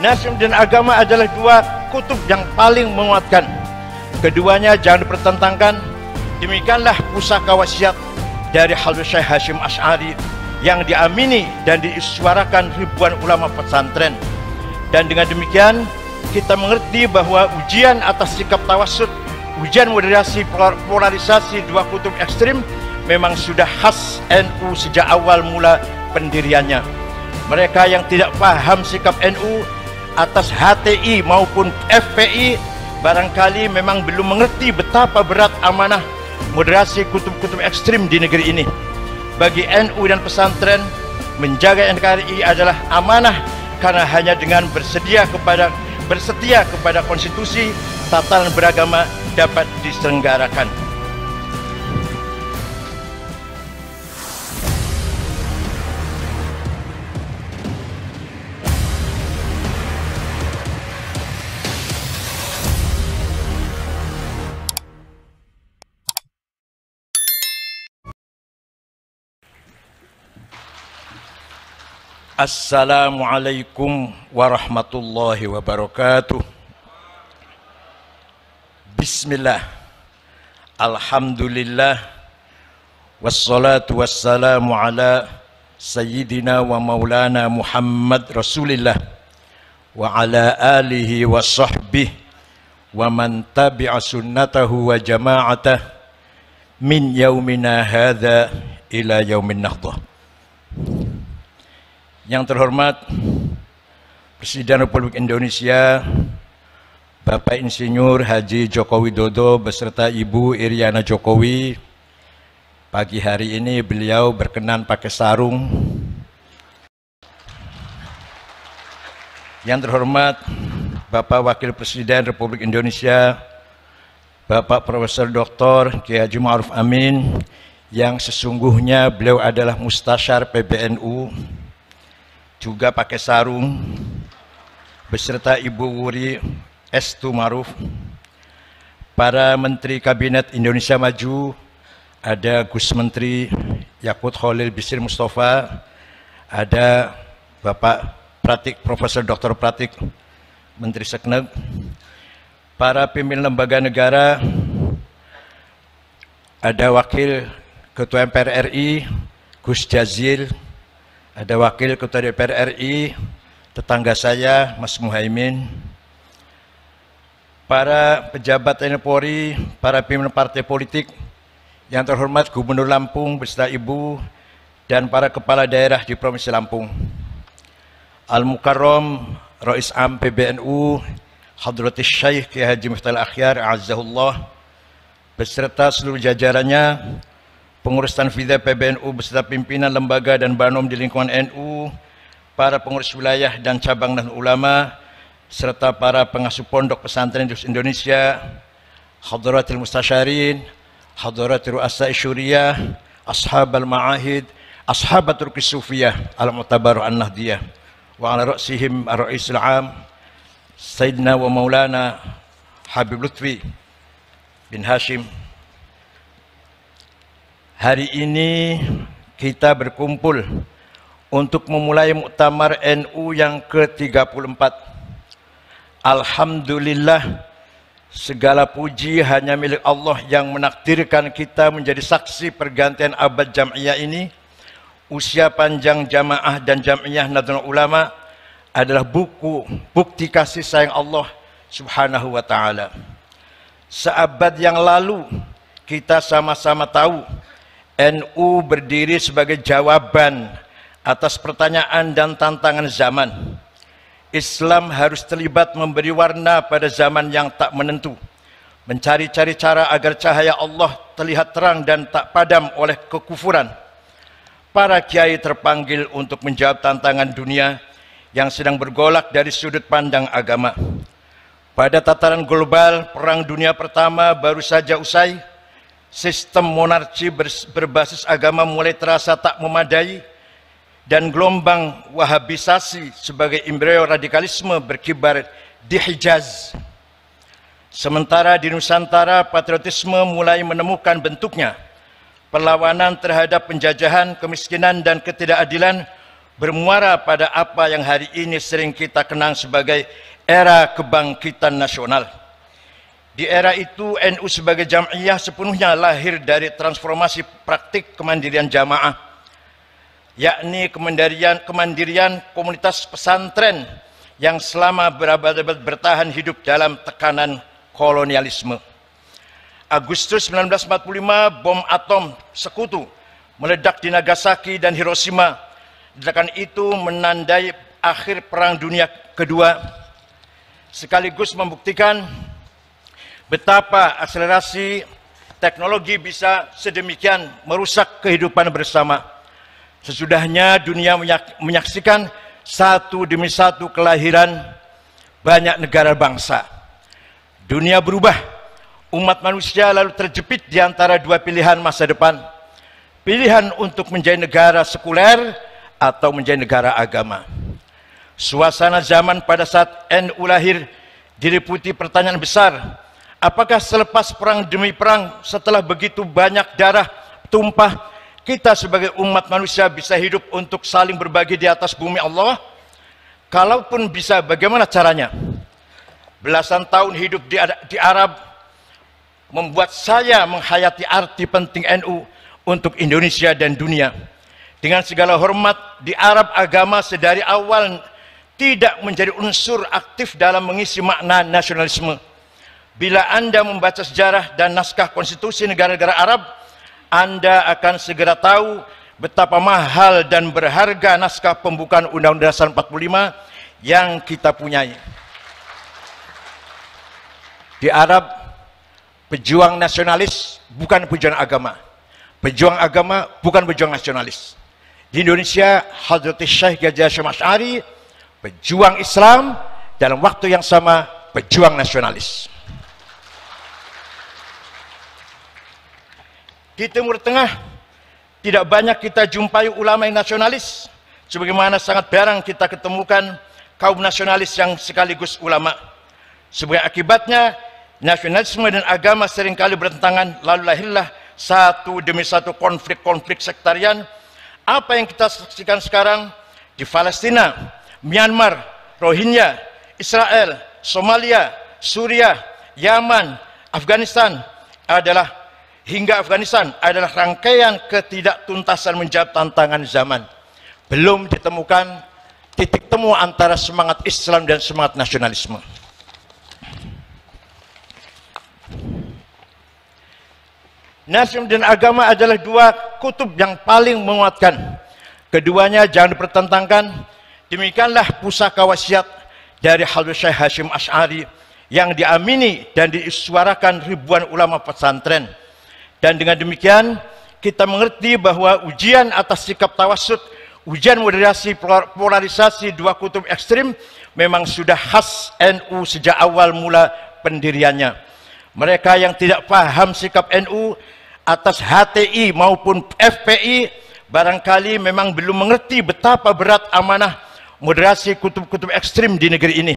nasionalisme dan agama adalah dua kutub yang paling menguatkan. Keduanya jangan dipertentangkan. Demikianlah pusaka wasiat dari Habib Syekh Hasyim Asy'ari yang diamini dan disuarakan ribuan ulama pesantren. Dan dengan demikian kita mengerti bahwa ujian atas sikap tawassut, ujian moderasi polarisasi dua kutub ekstrim memang sudah khas NU sejak awal mula pendiriannya. Mereka yang tidak paham sikap NU atas HTI maupun FPI barangkali memang belum mengerti betapa berat amanah moderasi kutub-kutub ekstrim di negeri ini. Bagi NU dan pesantren, menjaga NKRI adalah amanah, karena hanya dengan bersetia kepada konstitusi, tatanan beragama dapat diselenggarakan. Assalamualaikum warahmatullahi wabarakatuh. Bismillah, alhamdulillah, wassalatu wassalamu ala sayyidina wa maulana Muhammad Rasulillah wa ala alihi wa sahbihi wa man tabi'a sunnatahu wa jama'atah min yaumina hadha ila yaumin nahdah. Yang terhormat Presiden Republik Indonesia Bapak Insinyur Haji Joko Widodo beserta Ibu Iriana Jokowi, pagi hari ini beliau berkenan pakai sarung. Yang terhormat Bapak Wakil Presiden Republik Indonesia Bapak Profesor Dr. Kiai Haji Ma'ruf Amin, yang sesungguhnya beliau adalah Mustasyar PBNU, juga pakai sarung, beserta Ibu Wuri Estu Ma'ruf, para Menteri Kabinet Indonesia Maju, ada Gus Menteri Yakut Khalil Bisri Mustafa, ada Bapak Pratik, Profesor Dr. Pratik, Menteri Sekneg, para pimpinan lembaga negara, ada Wakil Ketua MPR RI Gus Jazil, ada Wakil Ketua DPR RI, tetangga saya, Mas Muhaimin, para pejabat TNI Polri, para pimpinan partai politik, yang terhormat Gubernur Lampung beserta Ibu, dan para kepala daerah di Provinsi Lampung. Al-Mukarram Rais Am PBNU, Hadratis Syekh Kiai Haji Miftahul Akhyar, Azzahullah, beserta seluruh jajarannya, pengurus Tanfidah PBNU beserta pimpinan lembaga dan banom di lingkungan NU, para pengurus wilayah dan cabang dan ulama, serta para pengasuh pondok pesantren di Indonesia, hadratil mustasyarin, hadratil ru'asai syuriyah, ashabal ma'ahid, ashabatul kisufiyah, al-mu'tabaru an-nahdiyah, wa ala ra'sihim ar-ra'isul am, Sayyidina wa Maulana Habib Lutfi bin Hashim. Hari ini kita berkumpul untuk memulai muktamar NU yang ke-34. Alhamdulillah, segala puji hanya milik Allah yang menakdirkan kita menjadi saksi pergantian abad jam'iyah ini. Usia panjang jamaah dan jam'iyah Nahdlatul Ulama adalah bukti kasih sayang Allah Subhanahu wa ta'ala. Seabad yang lalu kita sama-sama tahu NU berdiri sebagai jawaban atas pertanyaan dan tantangan zaman. Islam harus terlibat memberi warna pada zaman yang tak menentu, mencari-cari cara agar cahaya Allah terlihat terang dan tak padam oleh kekufuran. Para kiai terpanggil untuk menjawab tantangan dunia yang sedang bergolak dari sudut pandang agama. Pada tataran global, Perang Dunia Pertama baru saja usai. Sistem monarki berbasis agama mulai terasa tak memadai, dan gelombang wahabisasi sebagai embrio radikalisme berkibar di Hijaz. Sementara di Nusantara, patriotisme mulai menemukan bentuknya. Perlawanan terhadap penjajahan, kemiskinan, dan ketidakadilan bermuara pada apa yang hari ini sering kita kenang sebagai era kebangkitan nasional. Di era itu NU sebagai jam'iyah sepenuhnya lahir dari transformasi praktik kemandirian jamaah, yakni kemandirian komunitas pesantren yang selama berabad-abad bertahan hidup dalam tekanan kolonialisme. Agustus 1945, bom atom sekutu meledak di Nagasaki dan Hiroshima. Ledakan itu menandai akhir Perang Dunia Kedua, sekaligus membuktikan betapa akselerasi teknologi bisa sedemikian merusak kehidupan bersama. Sesudahnya dunia menyaksikan satu demi satu kelahiran banyak negara bangsa. Dunia berubah, umat manusia lalu terjepit di antara dua pilihan masa depan. Pilihan untuk menjadi negara sekuler atau menjadi negara agama. Suasana zaman pada saat NU lahir diliputi pertanyaan besar. Apakah selepas perang demi perang, setelah begitu banyak darah tumpah, kita sebagai umat manusia bisa hidup untuk saling berbagi di atas bumi Allah? Kalaupun bisa, bagaimana caranya? Belasan tahun hidup di Arab membuat saya menghayati arti penting NU untuk Indonesia dan dunia. Dengan segala hormat, di Arab agama sedari awal tidak menjadi unsur aktif dalam mengisi makna nasionalisme. Bila Anda membaca sejarah dan naskah konstitusi negara-negara Arab, Anda akan segera tahu betapa mahal dan berharga naskah pembukaan Undang-Undang Dasar 45 yang kita punyai. Di Arab, pejuang nasionalis bukan pejuang agama. Pejuang agama bukan pejuang nasionalis. Di Indonesia, Hadrati Syekh Ghazi Hasyim Asy'ari, pejuang Islam, dalam waktu yang sama pejuang nasionalis. Di Timur Tengah, tidak banyak kita jumpai ulama yang nasionalis, sebagaimana sangat jarang kita ketemukan kaum nasionalis yang sekaligus ulama. Sebagai akibatnya, nasionalisme dan agama seringkali bertentangan, lalu lahirlah satu demi satu konflik-konflik sektarian. Apa yang kita saksikan sekarang di Palestina, Myanmar, Rohingya, Israel, Somalia, Suriah, Yaman, Afghanistan hingga Afghanistan adalah rangkaian ketidaktuntasan menjawab tantangan zaman. Belum ditemukan titik temu antara semangat Islam dan semangat nasionalisme. Nasionalisme dan agama adalah dua kutub yang paling menguatkan. Keduanya jangan dipertentangkan. Demikianlah pusaka wasiat dari Hadrati Syekh Hasyim Asy'ari yang diamini dan disuarakan ribuan ulama pesantren. Dan dengan demikian kita mengerti bahwa ujian atas sikap tawassut, ujian moderasi polarisasi dua kutub ekstrim memang sudah khas NU sejak awal mula pendiriannya. Mereka yang tidak paham sikap NU atas HTI maupun FPI barangkali memang belum mengerti betapa berat amanah moderasi kutub-kutub ekstrim di negeri ini.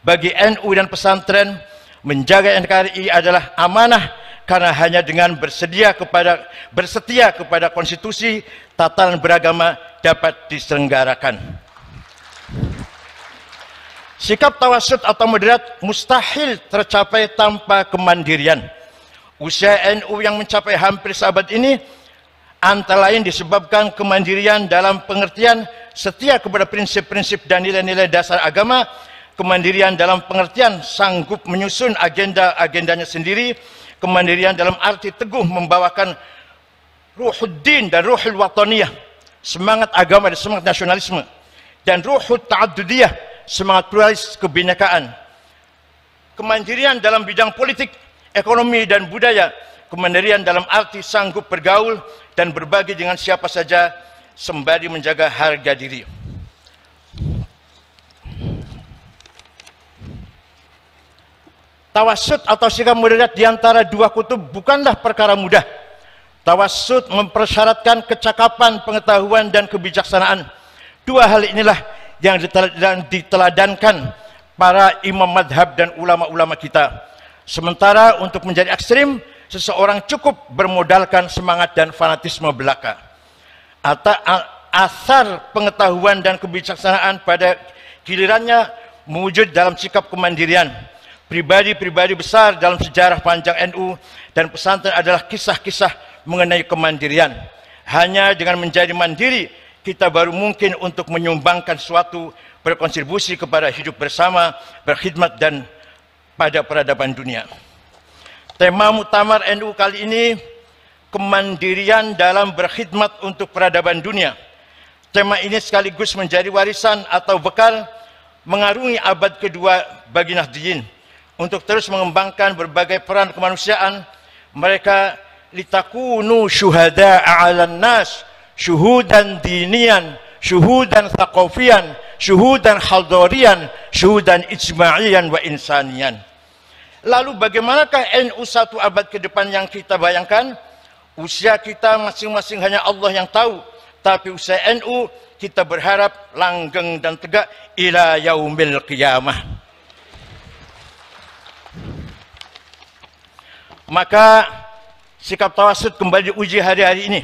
Bagi NU dan pesantren, menjaga NKRI adalah amanah, karena hanya dengan bersetia kepada konstitusi, tatanan beragama dapat diselenggarakan. Sikap tawassut atau moderat mustahil tercapai tanpa kemandirian. Usia NU yang mencapai hampir seabad ini antara lain disebabkan kemandirian dalam pengertian setia kepada prinsip-prinsip dan nilai-nilai dasar agama, kemandirian dalam pengertian sanggup menyusun agenda-agendanya sendiri, kemandirian dalam arti teguh membawakan ruhuddin dan ruhul wataniyah, semangat agama dan semangat nasionalisme, dan ruhul ta'addudiyah, semangat pluralis kebinekaan. Kemandirian dalam bidang politik, ekonomi dan budaya, kemandirian dalam arti sanggup bergaul dan berbagi dengan siapa saja sembari menjaga harga diri. Tawassut atau sikap moderat di antara dua kutub bukanlah perkara mudah. Tawassut mempersyaratkan kecakapan, pengetahuan, dan kebijaksanaan. Dua hal inilah yang diteladankan para imam madhab dan ulama-ulama kita. Sementara untuk menjadi ekstrim, seseorang cukup bermodalkan semangat dan fanatisme belaka. asar pengetahuan dan kebijaksanaan pada gilirannya mewujud dalam sikap kemandirian. Pribadi-pribadi besar dalam sejarah panjang NU dan pesantren adalah kisah-kisah mengenai kemandirian. Hanya dengan menjadi mandiri, kita baru mungkin untuk menyumbangkan suatu, berkontribusi kepada hidup bersama, berkhidmat dan pada peradaban dunia. Tema muktamar NU kali ini, kemandirian dalam berkhidmat untuk peradaban dunia. Tema ini sekaligus menjadi warisan atau bekal mengarungi abad kedua bagi Nahdliyin untuk terus mengembangkan berbagai peran kemanusiaan mereka, litakunu syuhada'a 'alan nas, syuhudan dinian, syuhudan thaqafiyan, syuhudan hadarian, syuhudan ijma'iyan wa insanian. Lalu bagaimanakah NU satu abad ke depan yang kita bayangkan? Usia kita masing-masing hanya Allah yang tahu. Tapi usia NU kita berharap langgeng dan tegak ila yaumil qiyamah. Maka sikap tawasud kembali diuji hari-hari ini.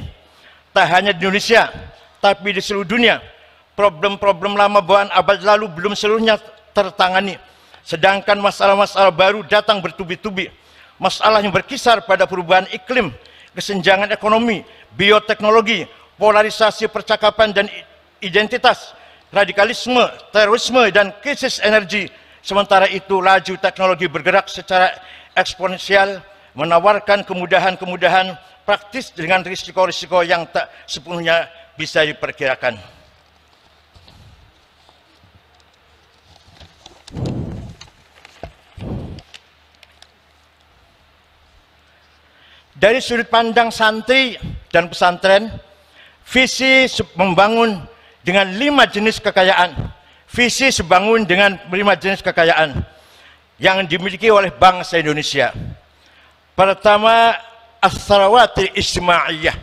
Tak hanya di Indonesia, tapi di seluruh dunia. Problem-problem lama bawaan abad lalu belum seluruhnya tertangani. Sedangkan masalah-masalah baru datang bertubi-tubi. Masalah yang berkisar pada perubahan iklim, kesenjangan ekonomi, bioteknologi, polarisasi percakapan dan identitas, radikalisme, terorisme, dan krisis energi. Sementara itu, laju teknologi bergerak secara eksponensial, menawarkan kemudahan-kemudahan praktis dengan risiko-risiko yang tak sepenuhnya bisa diperkirakan. Dari sudut pandang santri dan pesantren, visi membangun dengan 5 jenis kekayaan. Visi sebangun dengan 5 jenis kekayaan yang dimiliki oleh bangsa Indonesia. Pertama, as-sarawatil ijtimaiyah,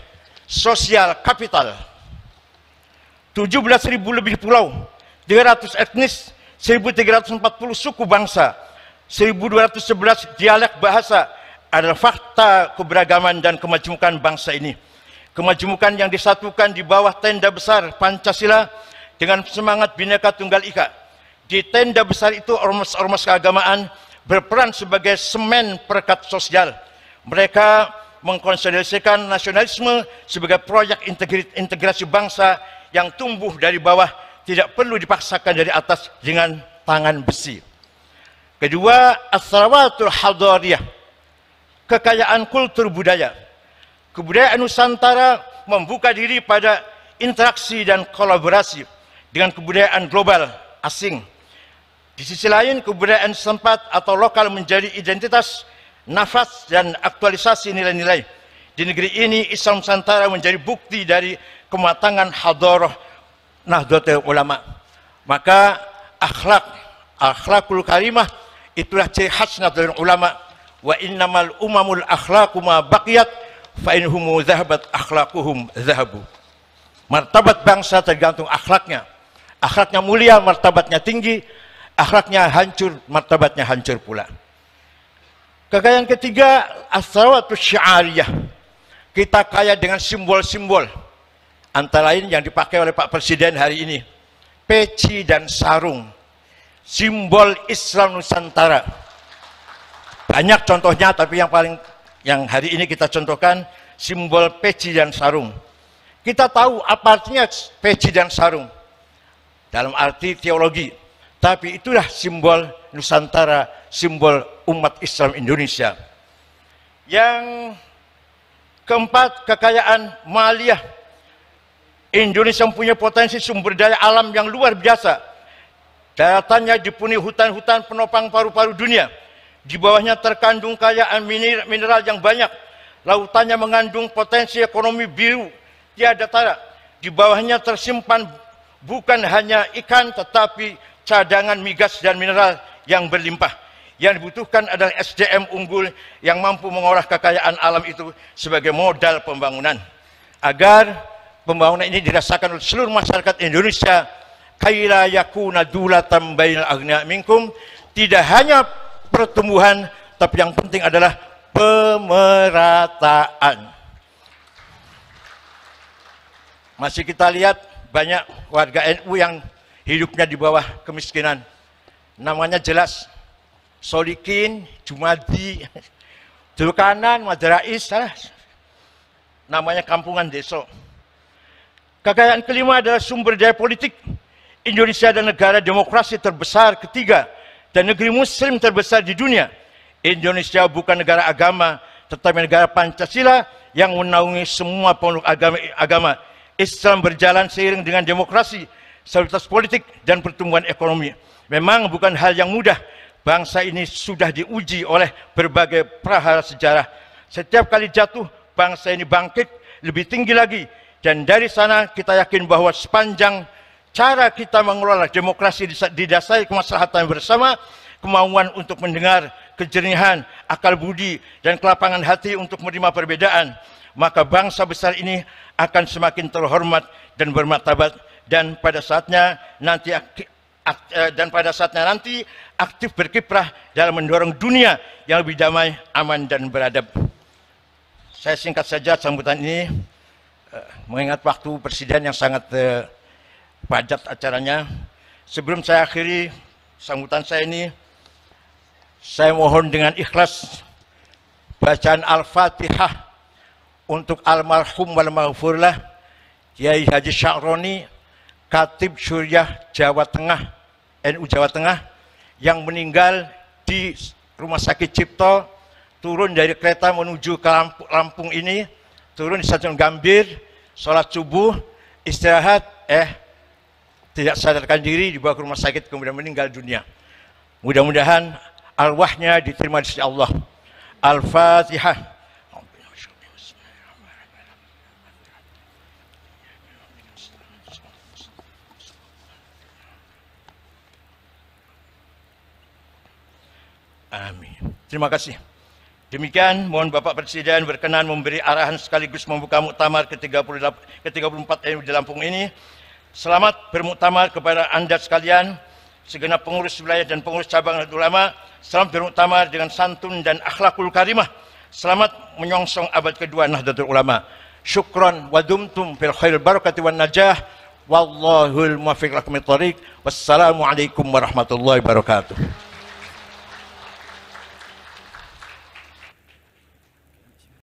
sosial kapital. 17.000 lebih pulau, 300 etnis, 1.340 suku bangsa, 1.211 dialek bahasa adalah fakta keberagaman dan kemajemukan bangsa ini. Kemajemukan yang disatukan di bawah tenda besar Pancasila dengan semangat Bhinneka Tunggal Ika. Di tenda besar itu ormas-ormas keagamaan berperan sebagai semen perekat sosial. Mereka mengkonsolidasikan nasionalisme sebagai proyek integrasi bangsa yang tumbuh dari bawah, tidak perlu dipaksakan dari atas dengan tangan besi. Kedua, as-sarawatul hadariyah, kekayaan kultur budaya. Kebudayaan Nusantara membuka diri pada interaksi dan kolaborasi dengan kebudayaan global asing. Di sisi lain, kebudayaan setempat atau lokal menjadi identitas, nafas, dan aktualisasi nilai-nilai. Di negeri ini, Islam Nusantara menjadi bukti dari kematangan hadarah Nahdlatul Ulama. Maka akhlakul karimah itulah ciri khas Nahdlatul Ulama. Wa innamal umamul akhlaqu ma baqiyat fa inhum zahabat akhlaquhum zahabu. Martabat bangsa tergantung akhlaknya. Akhlaknya mulia, martabatnya tinggi. Akhlaknya hancur, martabatnya hancur pula. Kekayaan ketiga, as-sarawatus syiariyah. Kita kaya dengan simbol-simbol. Antara lain yang dipakai oleh Pak Presiden hari ini. Peci dan sarung. Simbol Islam Nusantara. Banyak contohnya, tapi yang hari ini kita contohkan simbol peci dan sarung. Kita tahu apa artinya peci dan sarung dalam arti teologi, tapi itulah simbol Nusantara, simbol umat Islam Indonesia. Yang keempat, kekayaan maliyah. Indonesia mempunyai potensi sumber daya alam yang luar biasa. Daratannya dipenuhi hutan-hutan penopang paru-paru dunia. Di bawahnya terkandung kekayaan mineral yang banyak. Lautannya mengandung potensi ekonomi biru tiada tara. Di bawahnya tersimpan bukan hanya ikan, tetapi cadangan migas dan mineral yang berlimpah. Yang dibutuhkan adalah SDM unggul yang mampu mengolah kekayaan alam itu sebagai modal pembangunan. Agar pembangunan ini dirasakan oleh seluruh masyarakat Indonesia, kaila yakuna dulatan bainal aghnia minkum, tidak hanya pertumbuhan, tapi yang penting adalah pemerataan. Masih kita lihat banyak warga NU yang hidupnya di bawah kemiskinan. Namanya jelas, Solikin, Jumadi, Dulkanan, Maderais, namanya kampungan desa. Kekayaan kelima adalah sumber daya politik. Indonesia adalah negara demokrasi terbesar ketiga dan negeri muslim terbesar di dunia. Indonesia bukan negara agama, tetapi negara Pancasila yang menaungi semua pemeluk agama. Islam berjalan seiring dengan demokrasi, stabilitas politik, dan pertumbuhan ekonomi. Memang bukan hal yang mudah. Bangsa ini sudah diuji oleh berbagai prahara sejarah. Setiap kali jatuh, bangsa ini bangkit lebih tinggi lagi. Dan dari sana kita yakin bahwa sepanjang cara kita mengelola demokrasi didasari kemaslahatan bersama, kemauan untuk mendengar, kejernihan, akal budi, dan kelapangan hati untuk menerima perbedaan, maka bangsa besar ini akan semakin terhormat dan bermartabat, dan pada saatnya nanti aktif berkiprah dalam mendorong dunia yang lebih damai, aman, dan beradab. Saya singkat saja sambutan ini, mengingat waktu presiden yang sangat padat acaranya. Sebelum saya akhiri sambutan saya ini, saya mohon dengan ikhlas bacaan Al-Fatihah untuk almarhum wal maghfurlah Kiai Haji Sya'roni, Khatib Syuriah Jawa Tengah, NU Jawa Tengah, yang meninggal di Rumah Sakit Cipto, turun dari kereta menuju ke Lampung ini, turun di Stasiun Gambir, sholat subuh, istirahat, tidak sadarkan diri, dibawa ke rumah sakit, kemudian meninggal dunia. Mudah-mudahan arwahnya diterima di sisi Allah. Al-Fatihah. Amin. Terima kasih. Demikian, mohon Bapak Presiden berkenan memberi arahan sekaligus membuka muktamar ke-34 NU di Lampung ini. Selamat bermuktamar kepada Anda sekalian, segenap pengurus wilayah dan pengurus cabang Nahdlatul Ulama. Selamat bermuktamar dengan santun dan akhlakul karimah. Selamat menyongsong abad kedua Nahdlatul Ulama. Syukran wa dumtum fil khair barakati wan najah. Wallahul muwaffiq lakum lit thoriq. Wassalamualaikum warahmatullahi wabarakatuh.